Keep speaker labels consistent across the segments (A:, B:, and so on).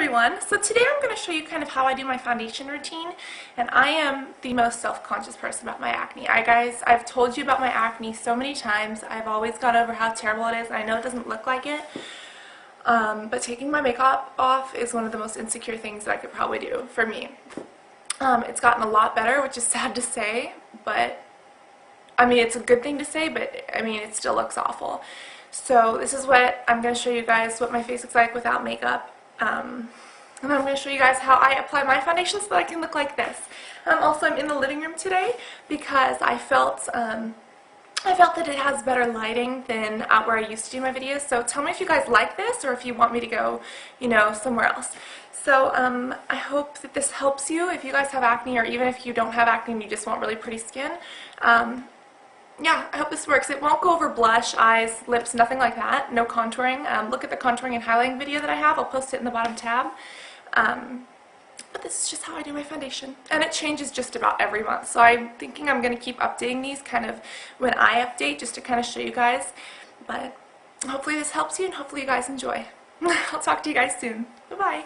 A: everyone! So today I'm going to show you kind of how I do my foundation routine, and I am the most self-conscious person about my acne. I've told you about my acne so many times. I've always gone over how terrible it is, and I know it doesn't look like it, but taking my makeup off is one of the most insecure things that I could probably do for me. It's gotten a lot better, which is sad to say, but I mean, it's a good thing to say, but I mean, it still looks awful. So this is what I'm going to show you guys what my face looks like without makeup. And I'm going to show you guys how I apply my foundation so that I can look like this. Also, I'm in the living room today because I felt that it has better lighting than where I used to do my videos. So tell me if you guys like this or if you want me to go, somewhere else. So I hope that this helps you if you guys have acne, or even if you don't have acne and you just want really pretty skin. Yeah, I hope this works. It won't go over blush, eyes, lips, nothing like that. No contouring. Look at the contouring and highlighting video that I have. I'll post it in the bottom tab. But this is just how I do my foundation. And it changes just about every month. So I'm thinking I'm going to keep updating these kind of when I update, just to kind of show you guys. But hopefully this helps you, and hopefully you guys enjoy. I'll talk to you guys soon. Bye-bye.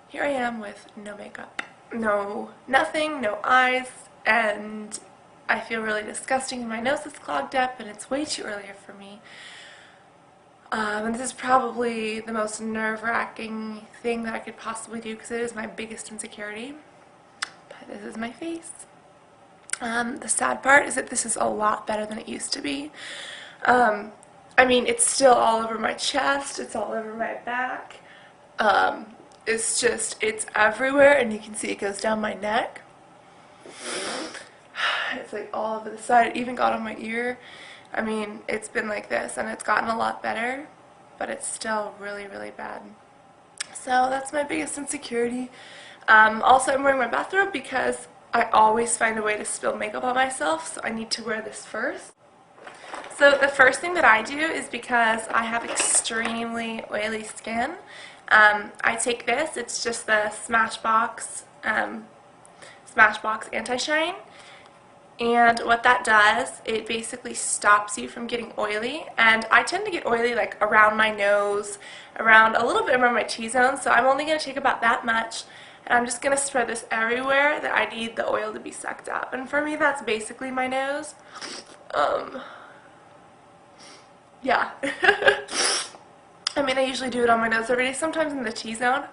A: Here I am with no makeup. Nothing, no eyes, and I feel really disgusting, and my nose is clogged up, and it's way too early for me. And this is probably the most nerve-wracking thing that I could possibly do because it is my biggest insecurity. But this is my face. The sad part is that this is a lot better than it used to be. I mean, it's still all over my chest, it's all over my back. It's everywhere, and you can see it goes down my neck. It's like all over the side. It even got on my ear. I mean, it's been like this, and it's gotten a lot better, but it's still really, really bad. So that's my biggest insecurity. Also, I'm wearing my bathrobe because I always find a way to spill makeup on myself, so I need to wear this first. So the first thing that I do is, because I have extremely oily skin, I take this. It's just the Smashbox Anti-Shine. And what that does, it basically stops you from getting oily. And I tend to get oily like around my nose, around a little bit around my T-zone, so I'm only going to take about that much. And I'm just going to spread this everywhere that I need the oil to be sucked up. And for me, that's basically my nose. Yeah. I mean, I usually do it on my nose every day, sometimes in the T-zone.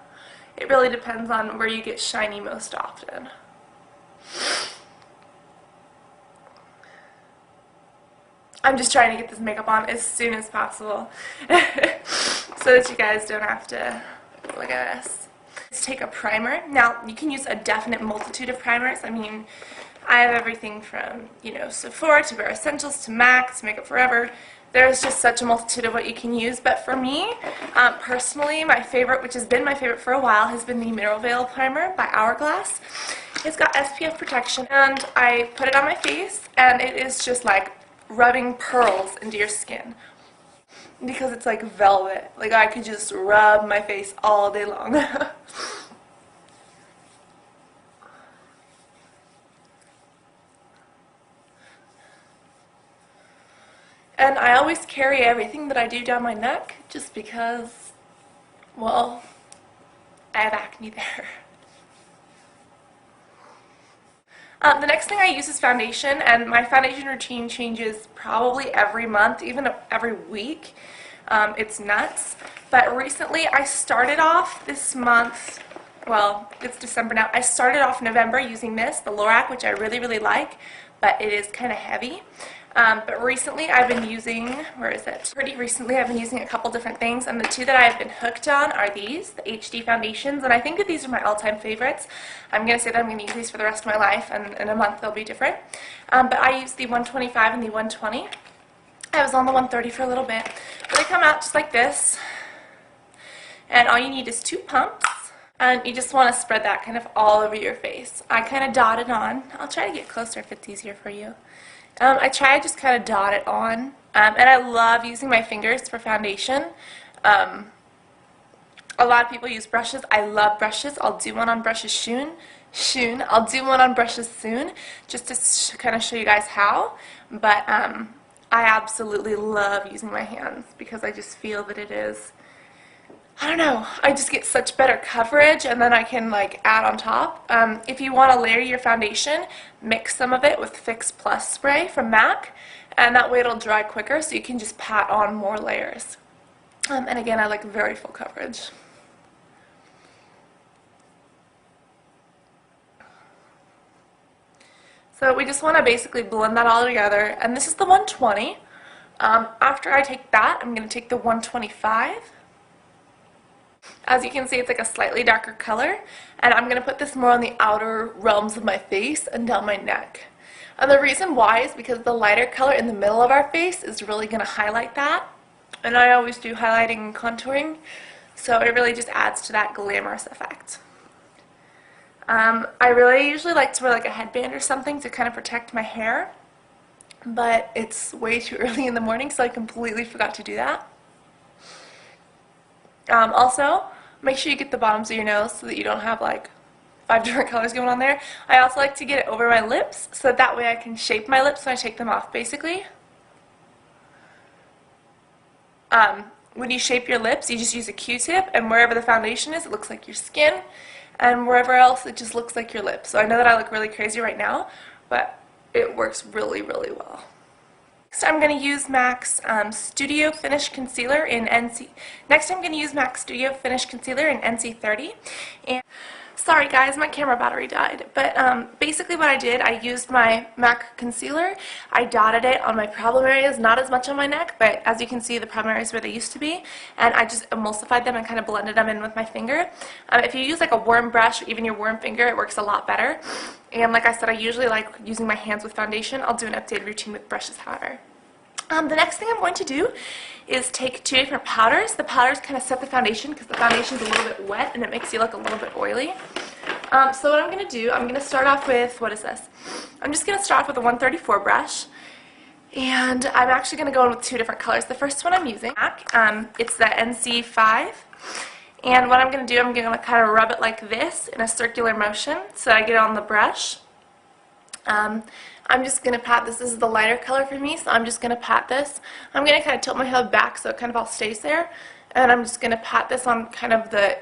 A: It really depends on where you get shiny most often. I'm just trying to get this makeup on as soon as possible so that you guys don't have to look at this. Let's take a primer. Now, you can use a definite multitude of primers. I mean, I have everything from, Sephora to Bare Essentials to MAC to Makeup Forever. There's just such a multitude of what you can use. But for me, personally, my favorite, which has been my favorite for a while, has been the Mineral Veil Primer by Hourglass. It's got SPF protection, and I put it on my face, and it is just like rubbing pearls into your skin, because it's like velvet. Like, I could just rub my face all day long. And I always carry everything that I do down my neck, just because, well, I have acne there. The next thing I use is foundation, and my foundation routine changes probably every month, even every week. It's nuts. But recently I started off this month, well, it's December now, I started off November using this, the Lorac, which I really, really like, but it is kind of heavy. But recently I've been using, Pretty recently I've been using a couple different things, and the two that I've been hooked on are these, the HD foundations, and I think that these are my all-time favorites. I'm going to say that I'm going to use these for the rest of my life, and in a month they'll be different. But I use the 125 and the 120. I was on the 130 for a little bit. But they come out just like this, and all you need is 2 pumps. And you just want to spread that kind of all over your face. I kind of dot it on. I'll try to get closer if it's easier for you. I try to just kind of dot it on, and I love using my fingers for foundation. A lot of people use brushes. I love brushes. I'll do one on brushes soon. I'll do one on brushes soon, just to kind of show you guys how. But I absolutely love using my hands because I just feel that it is I don't know, I just get such better coverage, and then I can like add on top. If you want to layer your foundation, mix some of it with Fix Plus spray from MAC, and that way it'll dry quicker, so you can just pat on more layers. And again, I like very full coverage. So we just want to basically blend that all together, and this is the 120. After I take that, I'm going to take the 125. As you can see, it's like a slightly darker color, and I'm going to put this more on the outer realms of my face and down my neck. And the reason why is because the lighter color in the middle of our face is really going to highlight that, and I always do highlighting and contouring, so it really just adds to that glamorous effect. I really usually like to wear like a headband or something to kind of protect my hair, but it's way too early in the morning, so I completely forgot to do that. Also, make sure you get the bottoms of your nose so that you don't have like 5 different colors going on there. I also like to get it over my lips so that way I can shape my lips when I take them off, basically. When you shape your lips, you just use a Q-tip, and wherever the foundation is, it looks like your skin, and wherever else, it just looks like your lips. So I know that I look really crazy right now, but it works really, really well. Next, I'm going to use MAC's Studio Finish Concealer in NC. Next, I'm going to use MAC's Studio Finish Concealer in NC30. And sorry guys, my camera battery died. But basically what I did, I used my MAC concealer. I dotted it on my problem areas, not as much on my neck, but as you can see, the problem areas where they used to be. And I just emulsified them and kind of blended them in with my finger. If you use like a worm brush or even your worm finger, it works a lot better. And like I said, I usually like using my hands with foundation. I'll do an updated routine with brushes, however. The next thing I'm going to do is take 2 different powders. The powders kind of set the foundation because the foundation is a little bit wet and it makes you look a little bit oily. So what I'm going to do, I'm going to start off with, what is this? I'm just going to start off with a 134 brush. And I'm actually going to go in with 2 different colors. The first one I'm using, it's the NC5. And what I'm going to do, I'm going to kind of rub it like this in a circular motion so I get it on the brush. I'm just going to pat this. This is the lighter color for me, so I'm just going to pat this. I'm going to kind of tilt my head back so it kind of all stays there. And I'm just going to pat this on kind of the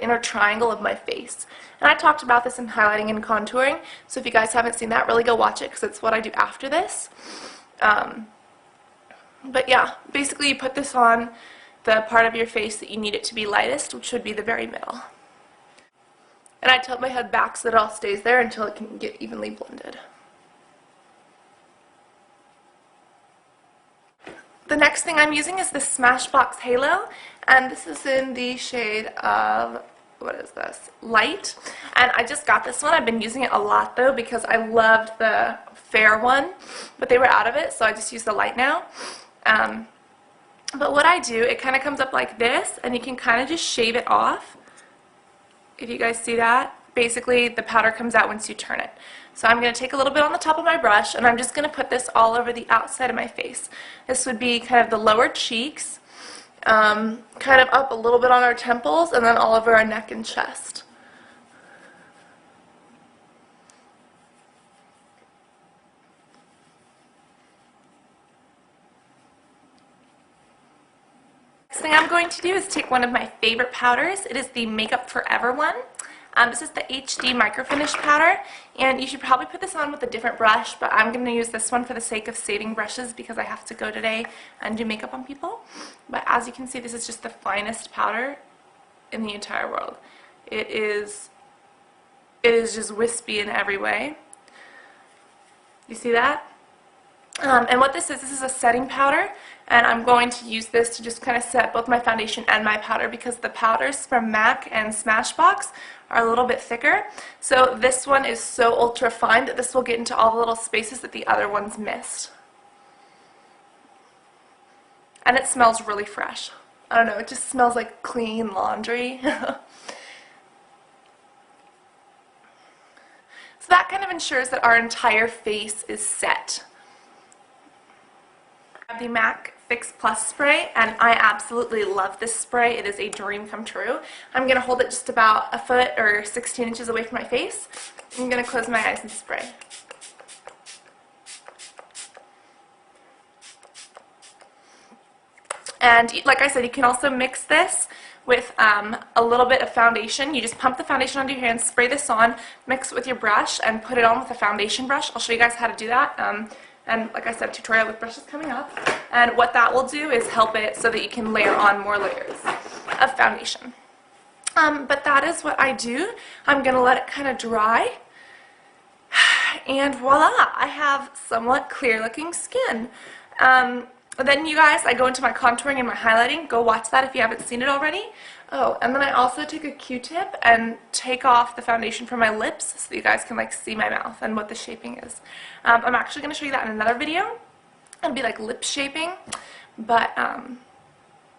A: inner triangle of my face. And I talked about this in highlighting and contouring, so if you guys haven't seen that, really go watch it because it's what I do after this. But yeah, basically you put this on the part of your face that you need it to be lightest, which would be the very middle. And I tilt my head back so that it all stays there until it can get evenly blended. The next thing I'm using is the Smashbox Halo, and this is in the shade of, what is this, Light. And I just got this one. I've been using it a lot though because I loved the fair one, but they were out of it, so I just use the light now. But what I do, it kind of comes up like this, and you can kind of just shave it off. If you guys see that, basically the powder comes out once you turn it. So I'm going to take a little bit on the top of my brush, and I'm just going to put this all over the outside of my face. This would be kind of the lower cheeks, kind of up a little bit on our temples, and then all over our neck and chest. Next thing I'm going to do is take one of my favorite powders. It is the Makeup Forever one. This is the HD Microfinish powder, and you should probably put this on with a different brush, but I'm going to use this one for the sake of saving brushes because I have to go today and do makeup on people. But as you can see, this is just the finest powder in the entire world. It is just wispy in every way. You see that? And what this is a setting powder, and I'm going to use this to just kind of set both my foundation and my powder because the powders from MAC and Smashbox are a little bit thicker. So this one is so ultra fine that this will get into all the little spaces that the other ones missed. And it smells really fresh. I don't know, it just smells like clean laundry. So that kind of ensures that our entire face is set. I have the MAC Fix Plus spray, and I absolutely love this spray. It is a dream come true. I'm going to hold it just about a foot or 16 inches away from my face. I'm going to close my eyes and spray. And like I said, you can also mix this with a little bit of foundation. You just pump the foundation onto your hands, spray this on, mix it with your brush, and put it on with a foundation brush. I'll show you guys how to do that. And like I said, tutorial with brushes coming up. And what that will do is help it so that you can layer on more layers of foundation. But that is what I do. I'm going to let it kind of dry. And voila, I have somewhat clear looking skin. Then you guys, I go into my contouring and my highlighting. Go watch that if you haven't seen it already. Oh, and then I also take a Q-tip and take off the foundation from my lips so you guys can like see my mouth and what the shaping is. I'm actually going to show you that in another video. It'll be like lip shaping. But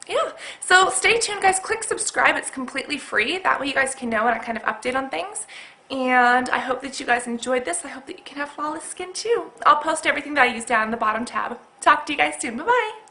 A: yeah, so stay tuned guys. Click subscribe. It's completely free. That way you guys can know when I kind of update on things. And I hope that you guys enjoyed this. I hope that you can have flawless skin too. I'll post everything that I use down in the bottom tab. Talk to you guys soon. Bye-bye.